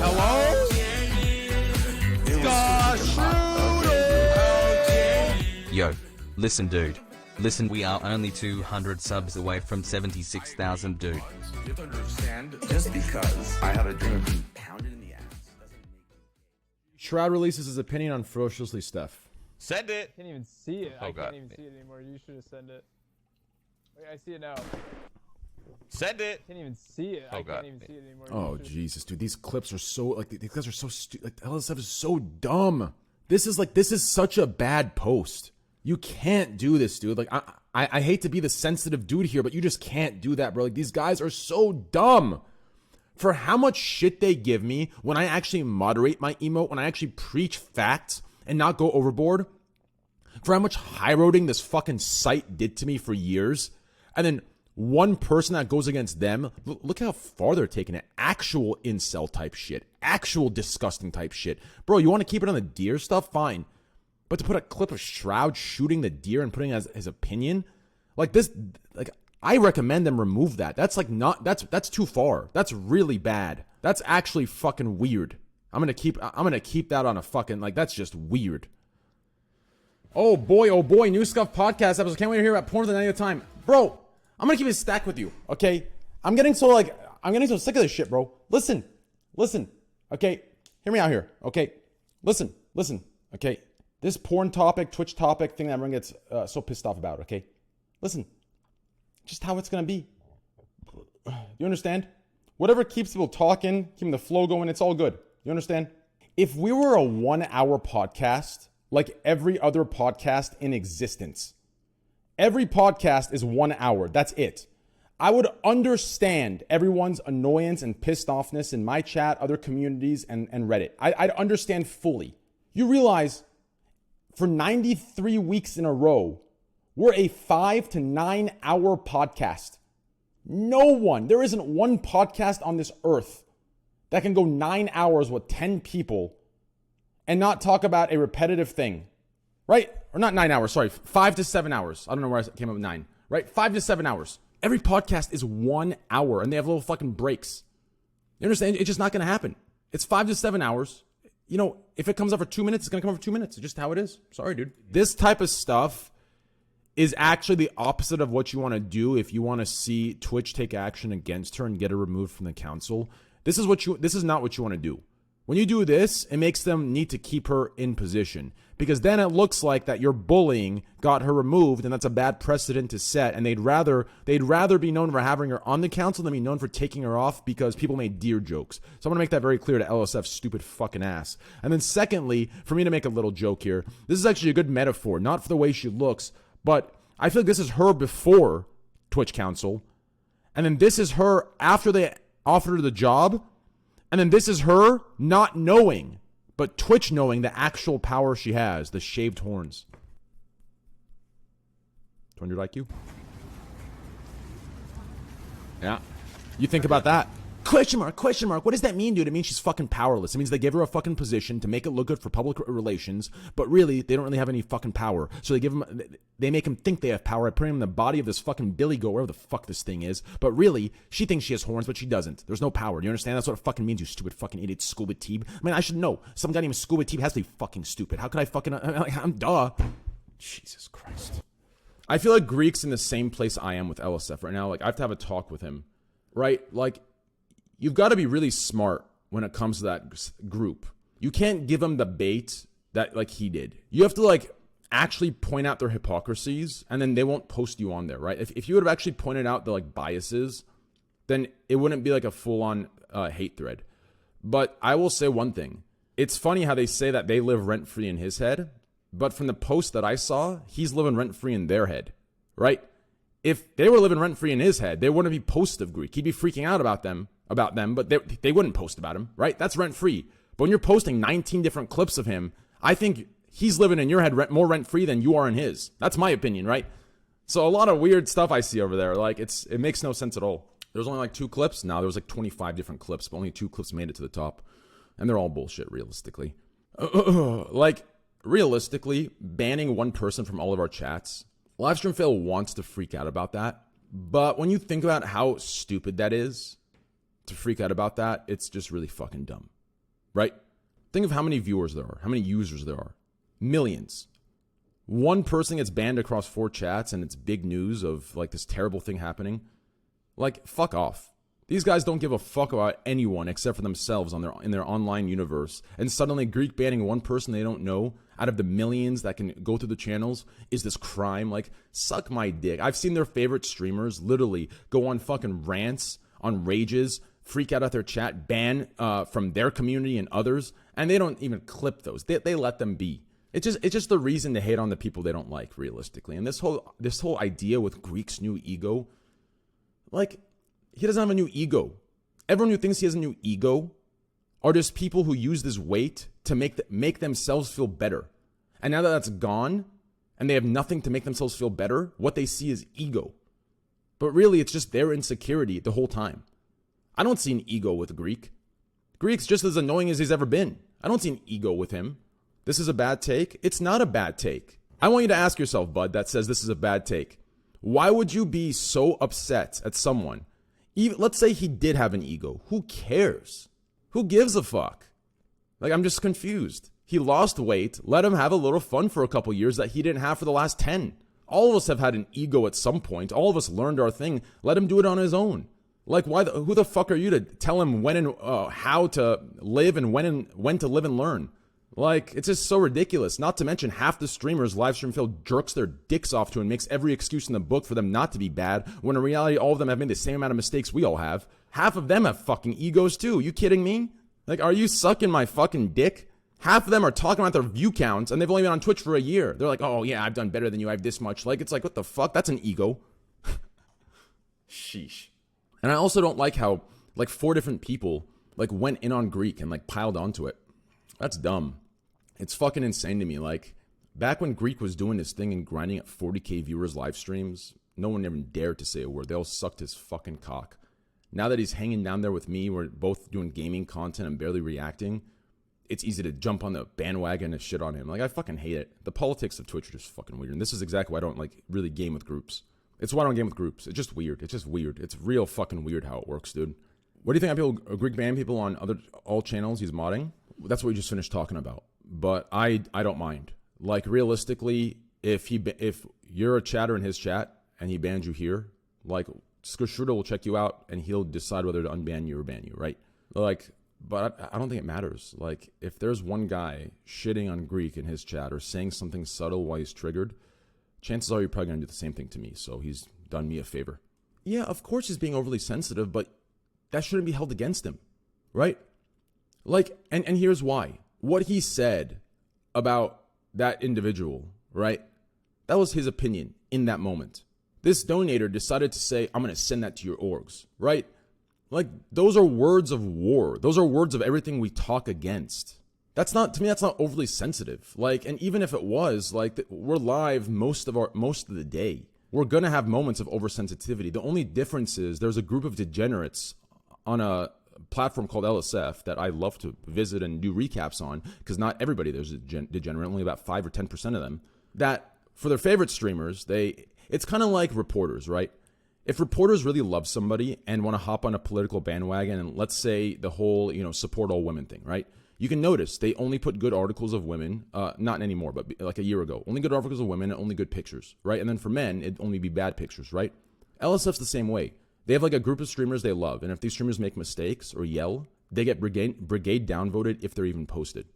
Hello? Yo, listen dude. Listen, we are only 200 subs away from 76,000, dude. You have to understand, just because I had a dream of being pounded in the ass doesn't make me... Shroud releases his opinion on Ferociously Steph. Send it. I can't even see it. Oh, I God. can't even see it anymore. You should have sent it. Wait, I see it now. Send it. I can't even see it. Oh, I God. can't even see it anymore. Oh, Jesus, dude. These clips are so, like, these guys are so stupid. Like, LSF is so dumb. This is such a bad post. You can't do this, dude. Like, I hate to be the sensitive dude here, but you just can't do that, bro. Like, these guys are so dumb. For how much shit they give me when I actually moderate my emote, when I actually preach facts and not go overboard, for how much high-roading this fucking site did to me for years, and then one person that goes against them, look how far they're taking it. Actual incel type shit. Actual disgusting type shit. Bro, you want to keep it on the deer stuff? Fine. But to put a clip of Shroud shooting the deer and putting it as his opinion, like this, like I recommend them remove that. That's like not, that's too far. That's really bad. That's actually fucking weird. I'm gonna keep that on a fucking, like, that's just weird. Oh boy, New Scuff podcast episode. Can't wait to hear about porn at any other time. Bro, I'm gonna keep it stacked with you, okay? I'm getting so sick of this shit, bro. Listen, okay? Hear me out here, okay? Listen, okay? This porn topic, Twitch topic thing that everyone gets so pissed off about, okay? Listen, just how it's gonna be. You understand? Whatever keeps people talking, keeping the flow going, it's all good. You understand? If we were a 1 hour podcast, like every other podcast in existence, every podcast is 1 hour, that's it. I would understand everyone's annoyance and pissed offness in my chat, other communities, and Reddit. I'd understand fully. You realize for 93 weeks in a row, we're a 5 to 9 hour podcast. There isn't one podcast on this earth that can go 9 hours with 10 people and not talk about a repetitive thing, right? Or not 9 hours, sorry, 5 to 7 hours. I don't know where I came up with 9, right? 5 to 7 hours. Every podcast is 1 hour and they have little fucking breaks. You understand? It's just not going to happen. It's 5 to 7 hours. You know, if it comes up for 2 minutes, it's going to come up for 2 minutes. It's just how it is. Sorry, dude. This type of stuff is actually the opposite of what you want to do if you want to see Twitch take action against her and get her removed from the council. This is not what you want to do. When you do this, it makes them need to keep her in position, because then it looks like that your bullying got her removed, and that's a bad precedent to set. And they'd rather be known for having her on the council than be known for taking her off because people made deer jokes. So I'm gonna make that very clear to LSF's stupid fucking ass. And then secondly, for me to make a little joke here, this is actually a good metaphor, not for the way she looks, but I feel like this is her before Twitch council, and then this is her after they offered her the job. And then this is her not knowing, but Twitch knowing the actual power she has, the shaved horns. 200 IQ. Yeah. You think about that. Question mark. What does that mean, dude? It means she's fucking powerless. It means they give her a fucking position to make it look good for public relations, but really, they don't really have any fucking power. So they make him think they have power. I put him in the body of this fucking Billy Goat, wherever the fuck this thing is. But really, she thinks she has horns, but she doesn't. There's no power. Do you understand? That's what it fucking means, you stupid fucking idiot, Scuba Teeb. I mean, I should know. Some guy named Scuba Teeb has to be fucking stupid. How could I fucking... I'm duh. Jesus Christ. I feel like Greek's in the same place I am with LSF right now. Like, I have to have a talk with him. Right? Like... You've got to be really smart when it comes to that group. You can't give them the bait that like he did. You have to like actually point out their hypocrisies, and then they won't post you on there, right? If you would have actually pointed out the like biases, then it wouldn't be like a full-on hate thread. But I will say one thing. It's funny how they say that they live rent-free in his head, but from the post that I saw, he's living rent-free in their head, right? If they were living rent-free in his head, they wouldn't be post of Greek. He'd be freaking out about them, but they wouldn't post about him, right? That's rent-free. But when you're posting 19 different clips of him, I think he's living in your head more rent-free than you are in his. That's my opinion, right? So a lot of weird stuff I see over there. Like, it makes no sense at all. There's only like 2 clips. Now there was like 25 different clips, but only 2 clips made it to the top. And they're all bullshit, realistically. Like, realistically, banning one person from all of our chats, Livestream Fail wants to freak out about that. But when you think about how stupid that is to freak out about that, it's just really fucking dumb. right? Think of how many viewers there are, how many users there are. Millions. One person gets banned across 4 chats and it's big news of like this terrible thing happening. Like, fuck off. These guys don't give a fuck about anyone except for themselves in their online universe. And suddenly Greek banning one person they don't know out of the millions that can go through the channels is this crime. Like, suck my dick. I've seen their favorite streamers literally go on fucking rants, on rages, freak out at their chat, ban from their community and others, and they don't even clip those. They let them be. It's just the reason to hate on the people they don't like, realistically. And this whole idea with Greek's new ego, like, he doesn't have a new ego. Everyone who thinks he has a new ego are just people who use this weight to make themselves feel better. And now that that's gone, and they have nothing to make themselves feel better, what they see is ego. But really, it's just their insecurity the whole time. I don't see an ego with Greek. Greek's just as annoying as he's ever been. I don't see an ego with him. This is a bad take. It's not a bad take. I want you to ask yourself, bud, that says this is a bad take. Why would you be so upset at someone? Even, let's say he did have an ego. Who cares? Who gives a fuck? Like, I'm just confused. He lost weight. Let him have a little fun for a couple years that he didn't have for the last 10. All of us have had an ego at some point. All of us learned our thing. Let him do it on his own. Like, who the fuck are you to tell him when and how to live and when to live and learn? Like, it's just so ridiculous. Not to mention, half the streamers Livestream Fails jerks their dicks off to and makes every excuse in the book for them not to be bad, when in reality, all of them have made the same amount of mistakes we all have. Half of them have fucking egos too. You kidding me? Like, are you sucking my fucking dick? Half of them are talking about their view counts, and they've only been on Twitch for a year. They're like, oh yeah, I've done better than you. I have this much. Like, it's like, what the fuck? That's an ego. Sheesh. And I also don't like how, like, 4 different people, like, went in on Greek and, like, piled onto it. That's dumb. It's fucking insane to me. Like, back when Greek was doing his thing and grinding at 40k viewers live streams, no one even dared to say a word. They all sucked his fucking cock. Now that he's hanging down there with me, we're both doing gaming content and barely reacting, it's easy to jump on the bandwagon and shit on him. Like, I fucking hate it. The politics of Twitch are just fucking weird. And this is exactly why I don't, like, really game with groups. It's why I don't game with groups. It's just weird. It's just weird. It's real fucking weird how it works, dude. What do you think of people, Greek ban people on all channels he's modding? That's what we just finished talking about. But I don't mind. Like, realistically, if you're a chatter in his chat and he bans you here, like, Skrshuda will check you out and he'll decide whether to unban you or ban you, right? Like, but I don't think it matters. Like, if there's one guy shitting on Greek in his chat or saying something subtle while he's triggered, chances are you're probably gonna do the same thing to me. So he's done me a favor. Yeah, of course he's being overly sensitive, but that shouldn't be held against him, right? Like, and here's why. What he said about that individual, right? That was his opinion in that moment. This donator decided to say, I'm going to send that to your orgs, right? Like, those are words of war. Those are words of everything we talk against. That's not, to me, that's not overly sensitive. Like, and even if it was, like, we're live most of the day. We're going to have moments of oversensitivity. The only difference is there's a group of degenerates on a platform called LSF that I love to visit and do recaps on, because not everybody there's a degenerate, only about 5 or 10% of them, that for their favorite streamers, it's kind of like reporters, right? If reporters really love somebody and want to hop on a political bandwagon, and let's say the whole, support all women thing, right? You can notice they only put good articles of women, not anymore, but like a year ago, only good articles of women and only good pictures, right? And then for men, it'd only be bad pictures, right? LSF's the same way. They have like a group of streamers they love, and if these streamers make mistakes or yell, they get brigade downvoted if they're even posted.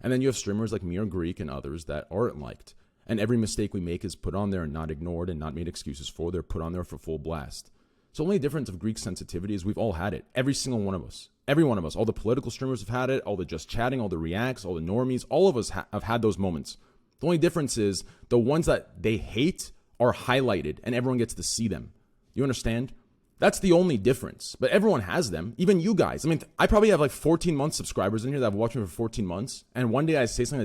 And then you have streamers like me or Greek and others that aren't liked. And every mistake we make is put on there and not ignored and not made excuses for. They're put on there for full blast. So the only difference of Greek sensitivity is we've all had it. Every single one of us. Every one of us. All the political streamers have had it. All the just chatting, all the reacts, all the normies. All of us have had those moments. The only difference is the ones that they hate are highlighted and everyone gets to see them. You understand? That's the only difference. But everyone has them. Even you guys. I mean, I probably have like 14 month subscribers in here that have watched me for 14 months. And one day I say something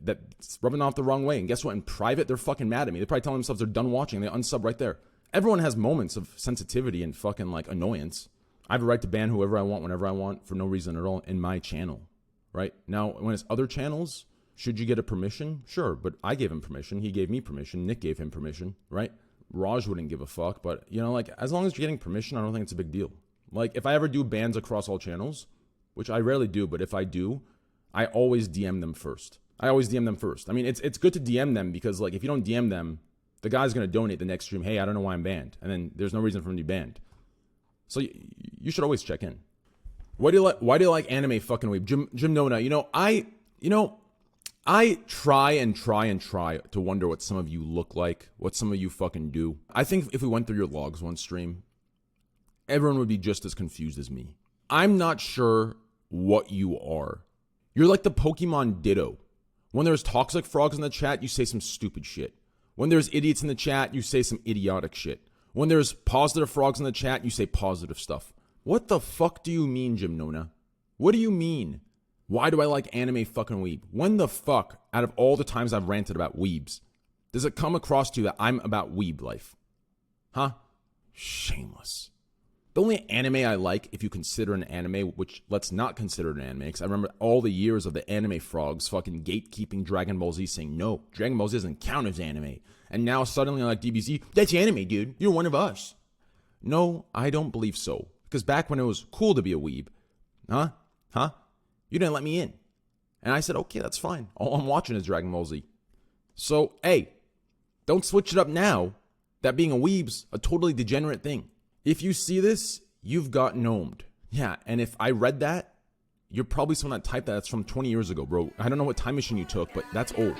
that's rubbing off the wrong way. And guess what? In private, they're fucking mad at me. They're probably telling themselves they're done watching. They unsub right there. Everyone has moments of sensitivity and fucking like annoyance. I have a right to ban whoever I want, whenever I want, for no reason at all in my channel. Right? Now, when it's other channels, should you get a permission? Sure. But I gave him permission. He gave me permission. Nick gave him permission. Right? Raj wouldn't give a fuck, but like, as long as you're getting permission, I don't think it's a big deal. Like, if I ever do bans across all channels, which I rarely do, but if I do, I always DM them first. I mean, it's good to DM them because, like, if you don't DM them, the guy's going to donate the next stream, hey, I don't know why I'm banned. And then there's no reason for him to be banned. So you should always check in. Why do you like anime fucking weeb? Jim Nona, I try to wonder what some of you look like, what some of you fucking do. I think if we went through your logs one stream, everyone would be just as confused as me. I'm not sure what you are. You're like the Pokemon Ditto. When there's toxic frogs in the chat, you say some stupid shit. When there's idiots in the chat, you say some idiotic shit. When there's positive frogs in the chat, you say positive stuff. What the fuck do you mean, Jim Nona? What do you mean? Why do I like anime fucking weeb? When the fuck, out of all the times I've ranted about weebs, does it come across to you that I'm about weeb life? Huh? Shameless. The only anime I like, if you consider an anime, which let's not consider an anime, because I remember all the years of the anime frogs fucking gatekeeping Dragon Ball Z, saying, no, Dragon Ball Z doesn't count as anime. And now suddenly, like DBZ, that's anime, dude. You're one of us. No, I don't believe so. Because back when it was cool to be a weeb, huh? You didn't let me in. And I said, okay, that's fine. All I'm watching is Dragon Ball Z. So, hey, don't switch it up now that being a weeb's a totally degenerate thing. If you see this, you've got gnomed. Yeah, and if I read that, you're probably someone that typed that. That's from 20 years ago, bro. I don't know what time machine you took, but that's old.